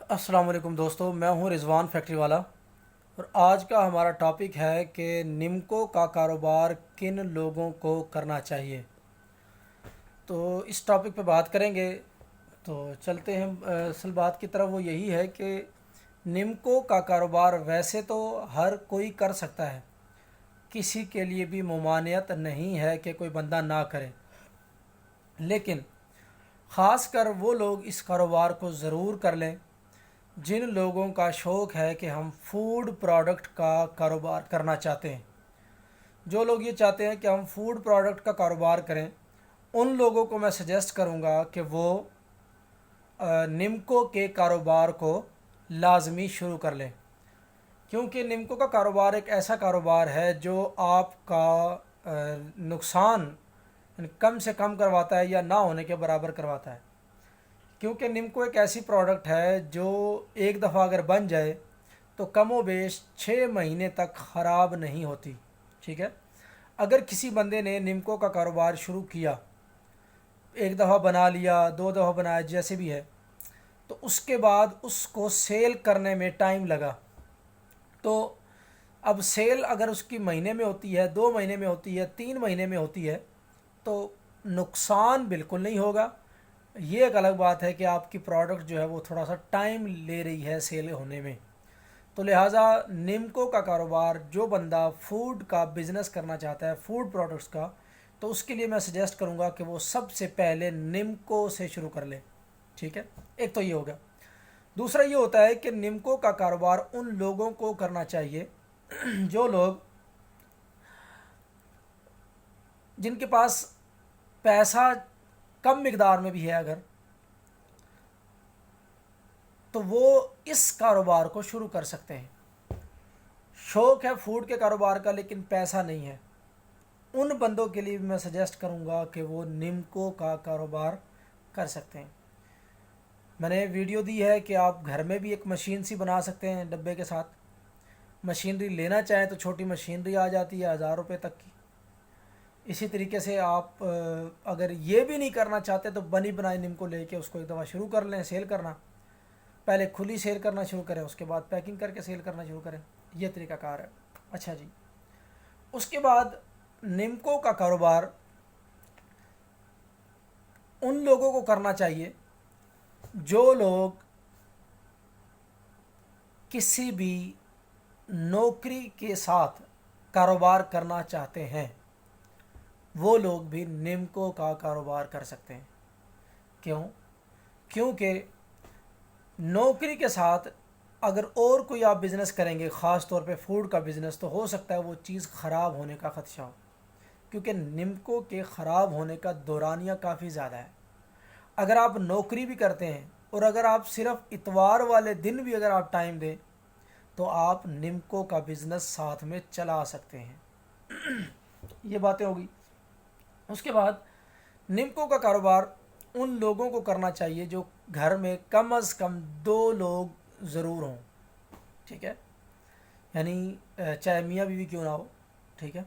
अस्सलाम वालेकुम दोस्तों, मैं हूं रिजवान फैक्ट्री वाला। और आज का हमारा टॉपिक है कि निम्को का कारोबार किन लोगों को करना चाहिए। तो इस टॉपिक पे बात करेंगे। तो चलते हैं असल बात की तरफ। वो यही है कि निम्को का कारोबार वैसे तो हर कोई कर सकता है, किसी के लिए भी ममानियत नहीं है कि कोई बंदा ना करे, लेकिन ख़ासकर वो लोग इस कारोबार को ज़रूर कर लें जिन लोगों का शौक़ है कि हम फूड प्रोडक्ट का कारोबार करना चाहते हैं। जो लोग ये चाहते हैं कि हम फूड प्रोडक्ट का कारोबार करें, उन लोगों को मैं सजेस्ट करूंगा कि वो निम्को के कारोबार को लाजमी शुरू कर लें, क्योंकि निम्को का कारोबार एक ऐसा कारोबार है जो आपका नुकसान कम से कम करवाता है या ना होने के बराबर करवाता है। क्योंकि निम्को एक ऐसी प्रोडक्ट है जो एक दफ़ा अगर बन जाए तो कमो बेश 6 महीने तक ख़राब नहीं होती। ठीक है, अगर किसी बंदे ने निम्को का कारोबार शुरू किया, एक दफ़ा बना लिया, 2 दफ़ा बनाया, जैसे भी है, तो उसके बाद उसको सेल करने में टाइम लगा, तो अब सेल अगर उसकी महीने में होती है, 2 महीने में होती है, 3 महीने में होती है, तो नुकसान बिल्कुल नहीं होगा। ये एक अलग बात है कि आपकी प्रोडक्ट जो है वो थोड़ा सा टाइम ले रही है सेल होने में। तो लिहाजा निम्को का कारोबार जो बंदा फूड का बिज़नेस करना चाहता है, फूड प्रोडक्ट्स का, तो उसके लिए मैं सजेस्ट करूँगा कि वो सबसे पहले निम्को से शुरू कर ले। ठीक है, एक तो ये हो गया। दूसरा ये होता है कि निम्को का कारोबार उन लोगों को करना चाहिए जो लोग, जिनके पास पैसा कम मिकदार में भी है अगर, तो वो इस कारोबार को शुरू कर सकते हैं। शौक़ है फूड के कारोबार का लेकिन पैसा नहीं है, उन बंदों के लिए भी मैं सजेस्ट करूंगा कि वो निम्को का कारोबार कर सकते हैं। मैंने वीडियो दी है कि आप घर में भी एक मशीन सी बना सकते हैं डब्बे के साथ। मशीनरी लेना चाहें तो छोटी मशीनरी आ जाती है 1000 रुपये तक की। इसी तरीके से आप अगर ये भी नहीं करना चाहते तो बनी बनाई निम्को लेके उसको एक दफ़ा शुरू कर लें सेल करना। पहले खुली सेल करना शुरू करें, उसके बाद पैकिंग करके सेल करना शुरू करें। ये तरीक़ाकार है। अच्छा जी, उसके बाद निम्को का कारोबार उन लोगों को करना चाहिए जो लोग किसी भी नौकरी के साथ कारोबार करना चाहते हैं। वो लोग भी निम्को का कारोबार कर सकते हैं। क्यों? क्योंकि नौकरी के साथ अगर और कोई आप बिज़नेस करेंगे, ख़ास तौर पे फूड का बिज़नेस, तो हो सकता है वो चीज़ ख़राब होने का ख़दशा हो, क्योंकि निम्को के ख़राब होने का दौरानिया काफ़ी ज़्यादा है। अगर आप नौकरी भी करते हैं और अगर आप सिर्फ इतवार वाले दिन भी अगर आप टाइम दें तो आप निम्को का बिज़नेस साथ में चला सकते हैं। ये बातें होगी। उसके बाद निम्को का कारोबार उन लोगों को करना चाहिए जो घर में कम अज़ कम 2 लोग ज़रूर हों। ठीक है, यानी चाहे मियाँ बीवी क्यों ना हो। ठीक है,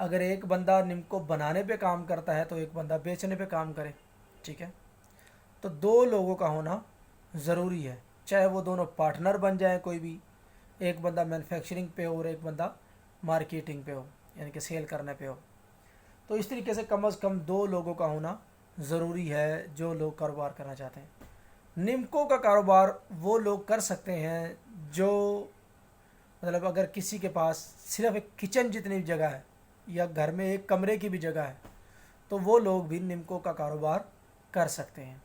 अगर एक बंदा निम्को बनाने पे काम करता है तो एक बंदा बेचने पे काम करे। ठीक है, तो 2 लोगों का होना ज़रूरी है, चाहे वो दोनों पार्टनर बन जाएं कोई भी, एक बंदा मैन्युफैक्चरिंग पे हो और एक बंदा मार्केटिंग पे हो, यानी कि सेल करने पे हो। तो इस तरीके से कम अज़ कम 2 लोगों का होना ज़रूरी है जो लोग कारोबार करना चाहते हैं। निम्को का कारोबार वो लोग कर सकते हैं जो, मतलब अगर किसी के पास सिर्फ एक किचन जितनी जगह है या घर में एक कमरे की भी जगह है, तो वो लोग भी निम्को का कारोबार कर सकते हैं।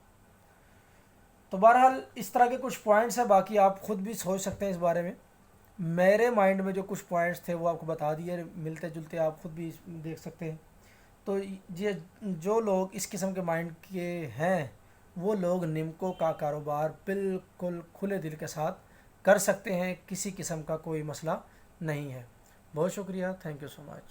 तो बहरहाल इस तरह के कुछ पॉइंट्स हैं, बाकी आप ख़ुद भी सोच सकते हैं इस बारे में। मेरे माइंड में जो कुछ पॉइंट्स थे वो आपको बता दिए, मिलते जुलते आप ख़ुद भी देख सकते हैं। तो ये जो लोग इस किस्म के माइंड के हैं वो लोग निम्को का कारोबार बिल्कुल खुले दिल के साथ कर सकते हैं, किसी किस्म का कोई मसला नहीं है। बहुत शुक्रिया, थैंक यू सो मच।